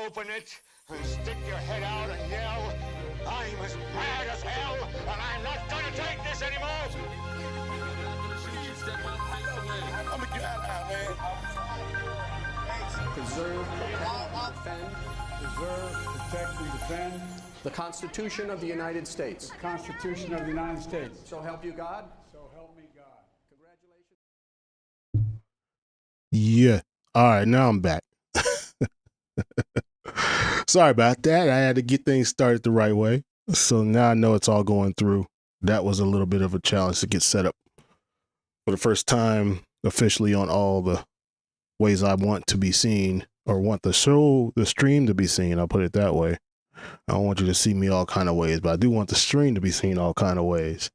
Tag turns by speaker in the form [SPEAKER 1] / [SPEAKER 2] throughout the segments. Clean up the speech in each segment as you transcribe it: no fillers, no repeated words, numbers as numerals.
[SPEAKER 1] open it and stick your head out and yell, I'm as mad as hell, and I'm not gonna take this anymore. I'm gonna get out, man.
[SPEAKER 2] Preserve, protect, and defend.
[SPEAKER 3] Preserve, protect, and defend
[SPEAKER 2] the Constitution of the United States.
[SPEAKER 3] the Constitution of the United States.
[SPEAKER 2] So help you God.
[SPEAKER 3] So help me God.
[SPEAKER 2] Congratulations.
[SPEAKER 4] Yeah. All right, now I'm back. Sorry about that. I had to get things started the right way. So now I know it's all going through. That was a little bit of a challenge to get set up for the first time officially on all the ways I want to be seen, or want the stream to be seen. I'll put it that way. I don't want you to see me all kind of ways, but I do want the stream to be seen all kind of ways.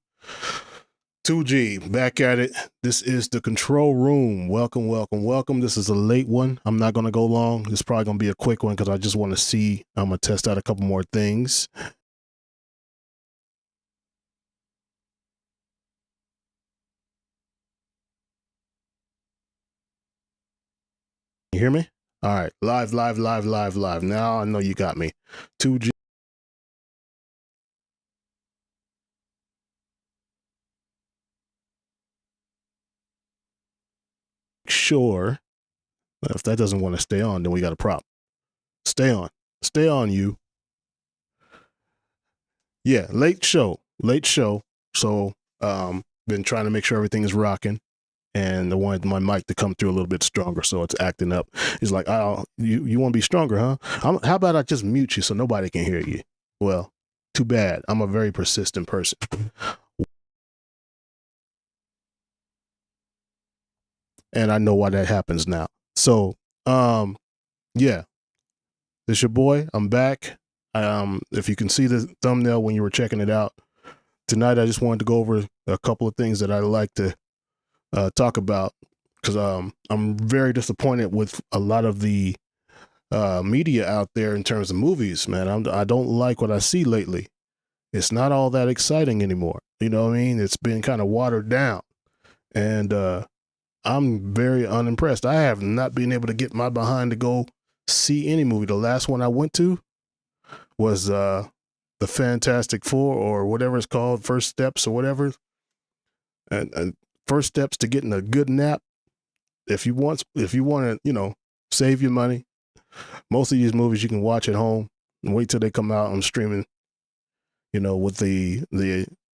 [SPEAKER 4] 2G, back at it. This is the Control Room. Welcome, welcome, welcome. This is a late one. I'm not going to go long. It's probably going to be a quick one because I just want to see. I'm going to test out a couple more things. You hear me? All right. Live, live, live, live, live. Now I know you got me. 2G. Sure. If that doesn't want to stay on, then we got a problem. Stay on. Stay on, you. Yeah, late show. Late show. So, been trying to make sure everything is rocking. And I wanted my mic to come through a little bit stronger, so it's acting up. He's like, "Oh, you want to be stronger, huh? How about I just mute you so nobody can hear you?" Well, too bad. I'm a very persistent person. And I know why that happens now. So, yeah, this your boy. I'm back. If you can see the thumbnail when you were checking it out tonight, I just wanted to go over a couple of things that I like to talk about, because I'm very disappointed with a lot of the media out there in terms of movies, man. I don't like what I see lately. It's not all that exciting anymore. You know what I mean? It's been kind of watered down, and I'm very unimpressed. I have not been able to get my behind to go see any movie. The last one I went to was the Fantastic Four, or whatever it's called, First Steps or whatever. And first steps to getting a good nap. If you want to, save your money, most of these movies you can watch at home and wait till they come out on streaming. With the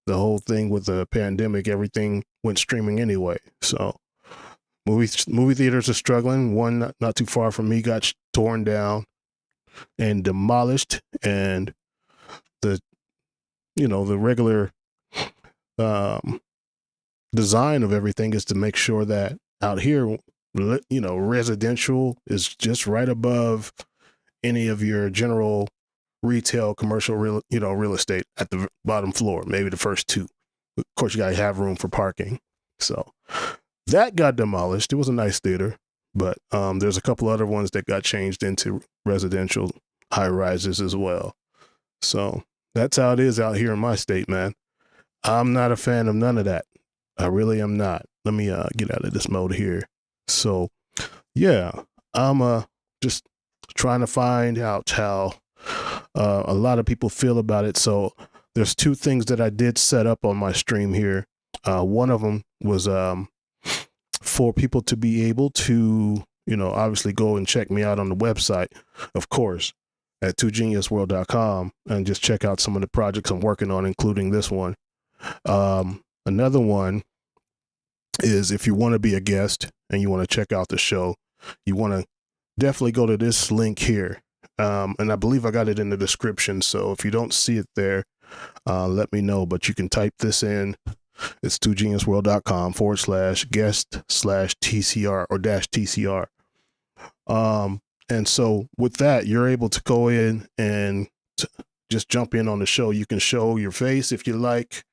[SPEAKER 4] whole thing with the pandemic, everything went streaming anyway. So movie theaters are struggling. One not too far from me got torn down and demolished, and the regular design of everything is to make sure that out here, residential is just right above any of your general retail, commercial, real estate at the bottom floor, maybe the first two. Of course, you got to have room for parking. So that got demolished. It was a nice theater, but there's a couple other ones that got changed into residential high rises as well. So that's how it is out here in my state, man. I'm not a fan of none of that. I really am not. Let me get out of this mode here. So, yeah, I'm just trying to find out how a lot of people feel about it. So there's two things that I did set up on my stream here. One of them was for people to be able to, obviously go and check me out on the website, of course, at twogeniusworld.com, and just check out some of the projects I'm working on, including this one. Another one is, if you want to be a guest and you want to check out the show, you want to definitely go to this link here. And I believe I got it in the description. So if you don't see it there, let me know, but you can type this in. It's twogeniusworld.com/guest/TCR or -TCR. And so with that, you're able to go in and just jump in on the show. You can show your face if you like.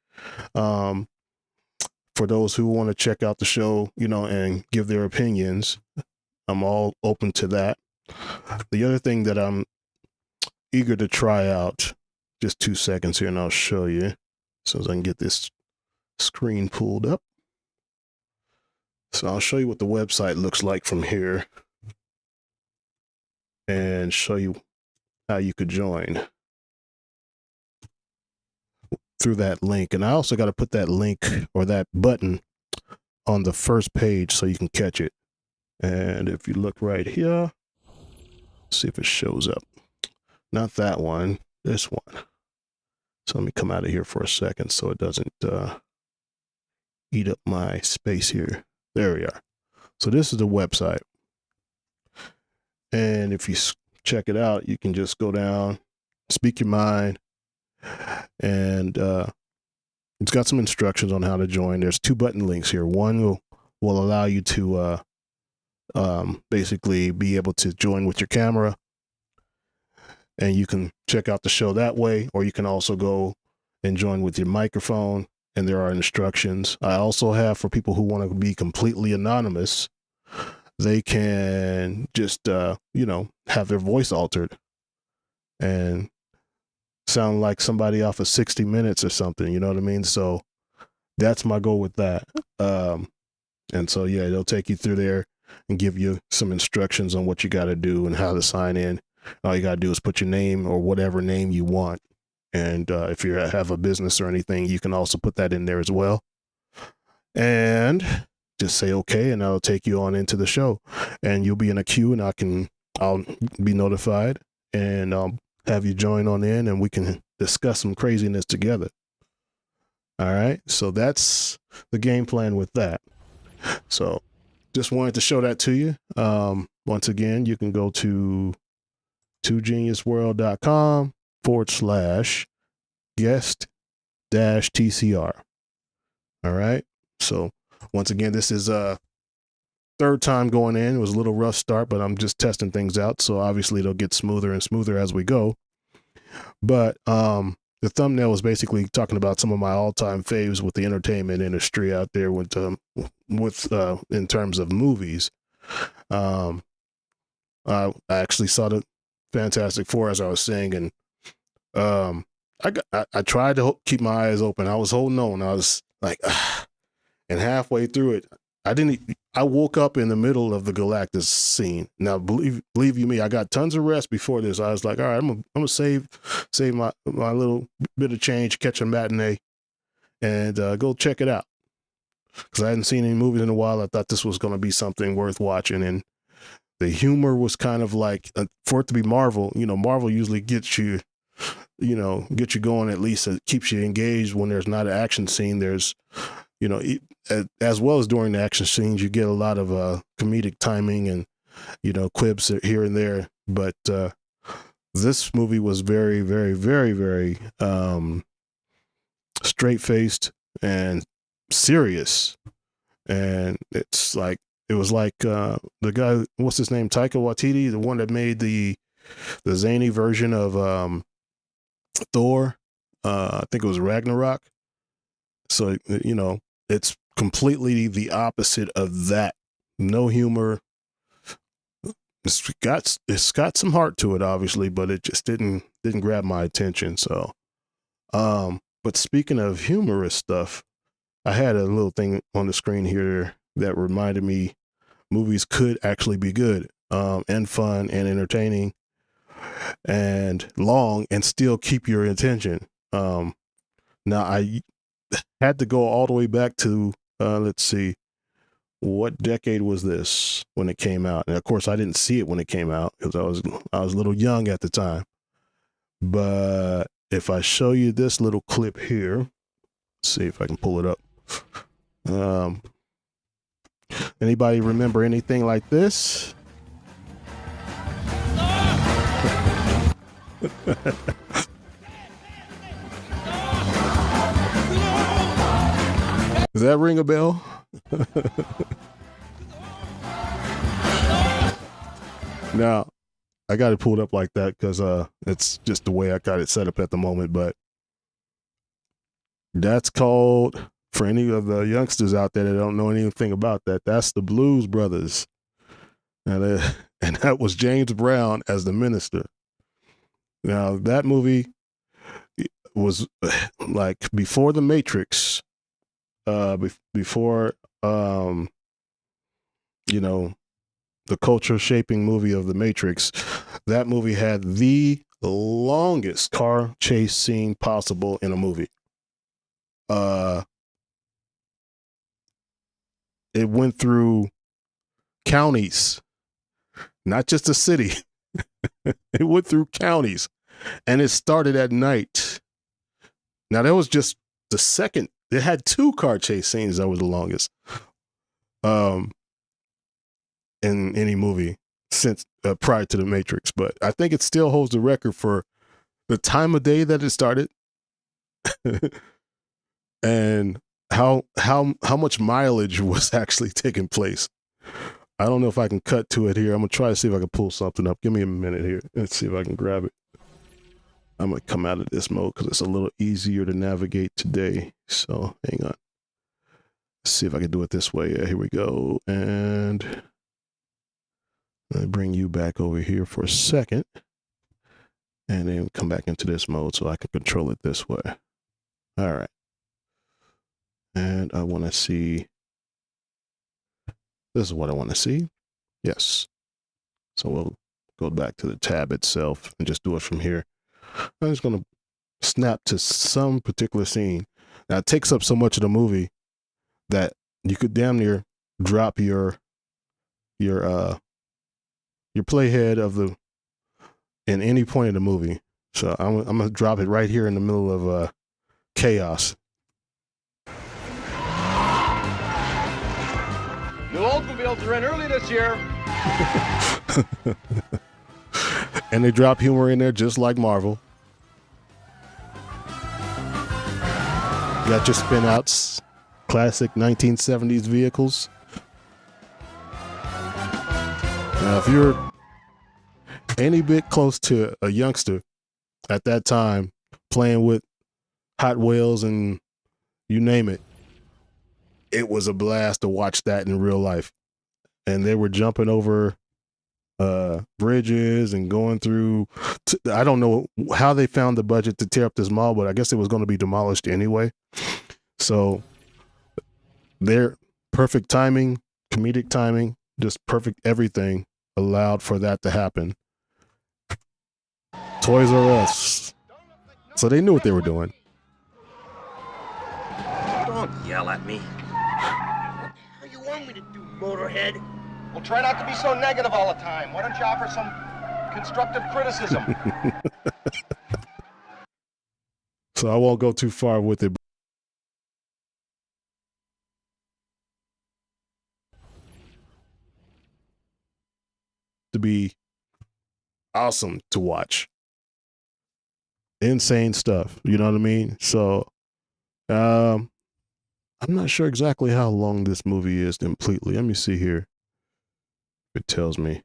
[SPEAKER 4] For those who want to check out the show, and give their opinions, I'm all open to that. The other thing that I'm eager to try out, just 2 seconds here and I'll show you, so as I can get this screen pulled up. So I'll show you what the website looks like from here. and show you how you could join through that link. And I also got to put that link or that button on the first page so you can catch it. And if you look right here, see if it shows up. Not that one, this one. So let me come out of here for a second so it doesn't eat up my space here. There we are. So this is the website. And if you check it out, you can just go down, speak your mind, and it's got some instructions on how to join. There's 2 button links here. One will allow you to basically be able to join with your camera, and you can check out the show that way, or you can also go and join with your microphone, and there are instructions. I also have, for people who want to be completely anonymous, they can just, have their voice altered and sound like somebody off of 60 Minutes or something, you know what I mean? So that's my goal with that. And so, yeah, they'll take you through there and give you some instructions on what you got to do and how to sign in. All you got to do is put your name or whatever name you want. And if you have a business or anything, you can also put that in there as well. And just say okay, and I'll take you on into the show, and you'll be in a queue, and I'll be notified, and I'll have you join on in, and we can discuss some craziness together. All right, so that's the game plan with that. So just wanted to show that to you. Once again, you can go to twogeniusworld.com/guest-tcr. All right, so once again, this is third time going in. It was a little rough start, but I'm just testing things out. So obviously it'll get smoother and smoother as we go. But the thumbnail was basically talking about some of my all-time faves with the entertainment industry out there with in terms of movies. I actually saw the Fantastic Four, as I was saying, and I tried to keep my eyes open. I was holding on. I was like, and halfway through it, I woke up in the middle of the Galactus scene. Now, believe you me, I got tons of rest before this. I was like, all right, I'm gonna save my little bit of change, catch a matinee, and go check it out. Because I hadn't seen any movies in a while. I thought this was going to be something worth watching. And the humor was kind of like, for it to be Marvel, Marvel usually gets you going, at least it keeps you engaged when there's not an action scene. There's, as well as during the action scenes, you get a lot of comedic timing and, quips here and there. But this movie was very, very, very, very straight-faced and serious. And it was like the guy, what's his name, Taika Waititi, the one that made the zany version of Thor. I think it was Ragnarok. So, it's completely the opposite of that. No humor. It's got some heart to it, obviously, but it just didn't grab my attention. So, but speaking of humorous stuff, I had a little thing on the screen here that reminded me movies could actually be good, and fun and entertaining and long and still keep your attention. Now I had to go all the way back to, let's see, what decade was this when it came out? And of course I didn't see it when it came out because I was a little young at the time. But if I show you this little clip here, let's see if I can pull it up. Anybody remember anything like this? Does that ring a bell? Now, I got it pulled up like that because it's just the way I got it set up at the moment. But that's called, for any of the youngsters out there that don't know anything about that, that's the Blues Brothers. And that was James Brown as the minister. Now, that movie was like before The Matrix, before, the culture shaping movie of The Matrix, that movie had the longest car chase scene possible in a movie. It went through counties, not just a city. It went through counties, and it started at night. Now that was just the second. It had 2 car chase scenes that was the longest in any movie since prior to The Matrix. But I think it still holds the record for the time of day that it started and how much mileage was actually taking place. I don't know if I can cut to it here. I'm gonna try to see if I can pull something up. Give me a minute here. Let's see if I can grab it. I'm gonna come out of this mode because it's a little easier to navigate today. So hang on. Let's see if I can do it this way. Yeah, here we go. And let me bring you back over here for a second. And then come back into this mode so I can control it this way. All right. And I want to see. This is what I want to see. Yes. So we'll go back to the tab itself and just do it from here. I'm just going to snap to some particular scene. Now it takes up so much of the movie that you could damn near drop your playhead of the in any point of the movie. So I'm going to drop it right here in the middle of chaos.
[SPEAKER 5] New Oldsmobiles are in early this year.
[SPEAKER 4] And they drop humor in there just like Marvel. Got your spin outs, classic 1970s vehicles. Now, if you're any bit close to a youngster at that time playing with Hot Wheels and you name it, it was a blast to watch that in real life. And they were jumping over bridges and going through. I don't know how they found the budget to tear up this mall, but I guess it was going to be demolished anyway. So their perfect timing, comedic timing, just perfect everything allowed for that to happen. Toys R Us. So they knew what they were doing.
[SPEAKER 6] Don't yell at me. What the hell you want me to do, motorhead?
[SPEAKER 5] Well, try not to be so negative all the time. Why don't you offer some constructive criticism?
[SPEAKER 4] So I won't go too far with it. To be awesome to watch. Insane stuff. You know what I mean? So I'm not sure exactly how long this movie is completely. Let me see here. It tells me.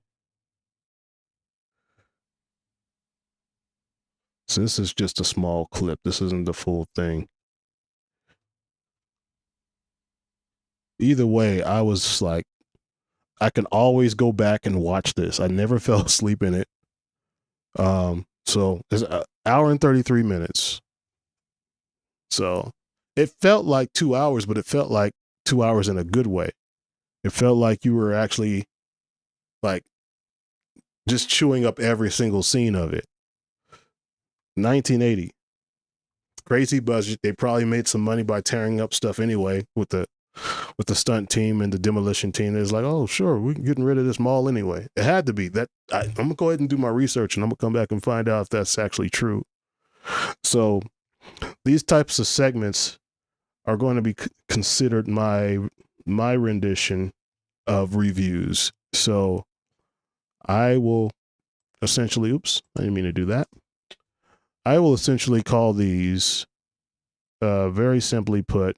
[SPEAKER 4] So this is just a small clip. This isn't the full thing. Either way, I was like, I can always go back and watch this. I never fell asleep in it. So it's an hour and 33 minutes. So it felt like 2 hours, but it felt like 2 hours in a good way. It felt like you were actually like just chewing up every single scene of it. 1980. Crazy budget. They probably made some money by tearing up stuff anyway with the stunt team and the demolition team. It's like, oh, sure, we're getting rid of this mall anyway. It had to be that. I'm going to go ahead and do my research and I'm going to come back and find out if that's actually true. So these types of segments are going to be considered my rendition of reviews. So I will essentially, oops, I didn't mean to do that. I will essentially call these, very simply put,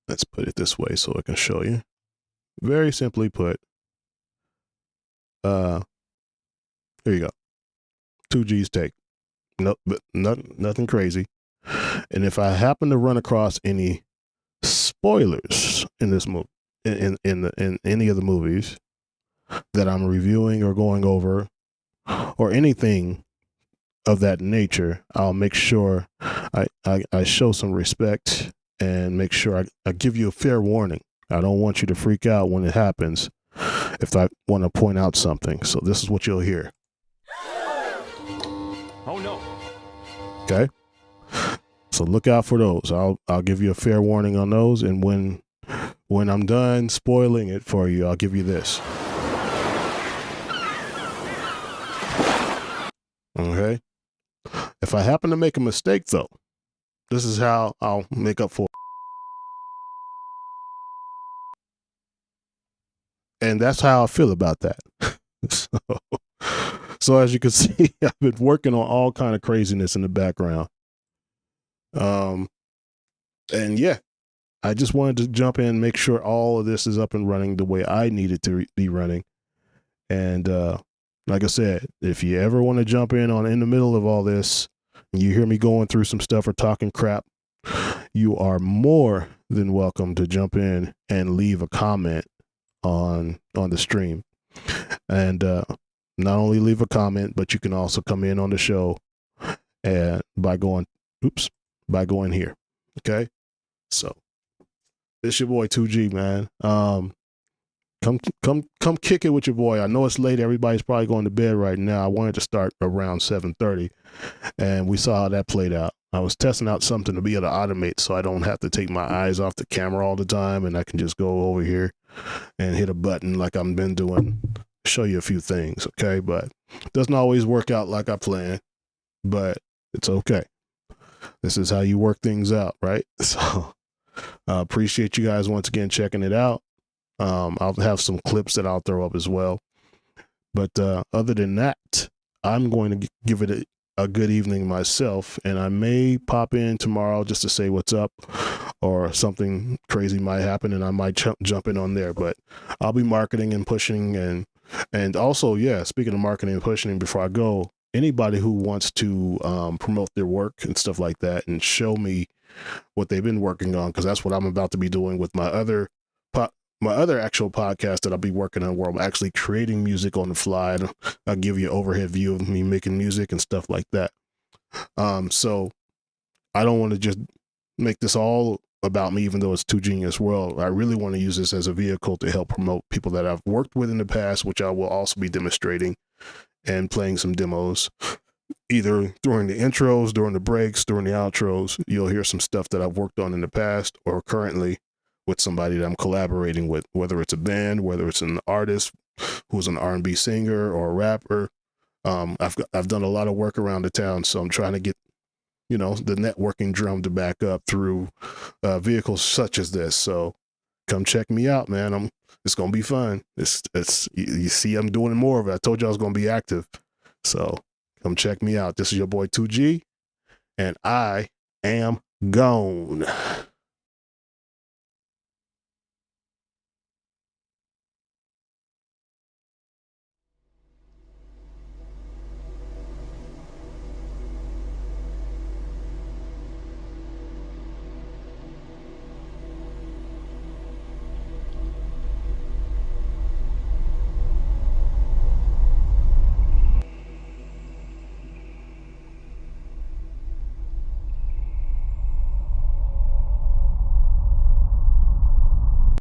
[SPEAKER 4] let's put it this way so I can show you. Very simply put, here you go. 2G's take. No, but nothing crazy. And if I happen to run across any spoilers in this movie, in any of the movies that I'm reviewing or going over, or anything of that nature, I'll make sure I show some respect and make sure I give you a fair warning. I don't want you to freak out when it happens if I want to point out something. So this is what you'll hear.
[SPEAKER 1] Oh no.
[SPEAKER 4] Okay? So look out for those. I'll give you a fair warning on those, and when I'm done spoiling it for you, I'll give you this. Okay? If I happen to make a mistake though, this is how I'll make up for it. And that's how I feel about that. So as you can see, I've been working on all kind of craziness in the background. And yeah, I just wanted to jump in and make sure all of this is up and running the way I need it to be running. And like I said, if you ever want to jump in the middle of all this, and you hear me going through some stuff or talking crap, you are more than welcome to jump in and leave a comment on the stream. And not only leave a comment, but you can also come in on the show and by going here. Okay? So it's your boy 2G, man. Come kick it with your boy. I know it's late. Everybody's probably going to bed right now. I wanted to start around 7:30, and we saw how that played out. I was testing out something to be able to automate so I don't have to take my eyes off the camera all the time, and I can just go over here and hit a button like I've been doing, show you a few things, okay? But it doesn't always work out like I planned, but it's okay. This is how you work things out, right? So I appreciate you guys once again checking it out. I'll have some clips that I'll throw up as well. But other than that, I'm going to give it a good evening myself, and I may pop in tomorrow just to say what's up, or something crazy might happen and I might jump in on there. But I'll be marketing and pushing, and also, yeah, speaking of marketing and pushing, before I go, anybody who wants to promote their work and stuff like that and show me what they've been working on, because that's what I'm about to be doing with my other actual podcast that I'll be working on, where I'm actually creating music on the fly. I'll give you an overhead view of me making music and stuff like that. So I don't want to just make this all about me, even though it's 2 Genius World. I really want to use this as a vehicle to help promote people that I've worked with in the past, which I will also be demonstrating and playing some demos, either during the intros, during the breaks, during the outros. You'll hear some stuff that I've worked on in the past or currently with somebody that I'm collaborating with, whether it's a band, whether it's an artist who's an R&B singer or a rapper. I've done a lot of work around the town, so I'm trying to get, the networking drum to back up through vehicles such as this. So come check me out, man. It's gonna be fun. You see, I'm doing more of it. I told you I was gonna be active, so come check me out. This is your boy 2G, and I am gone.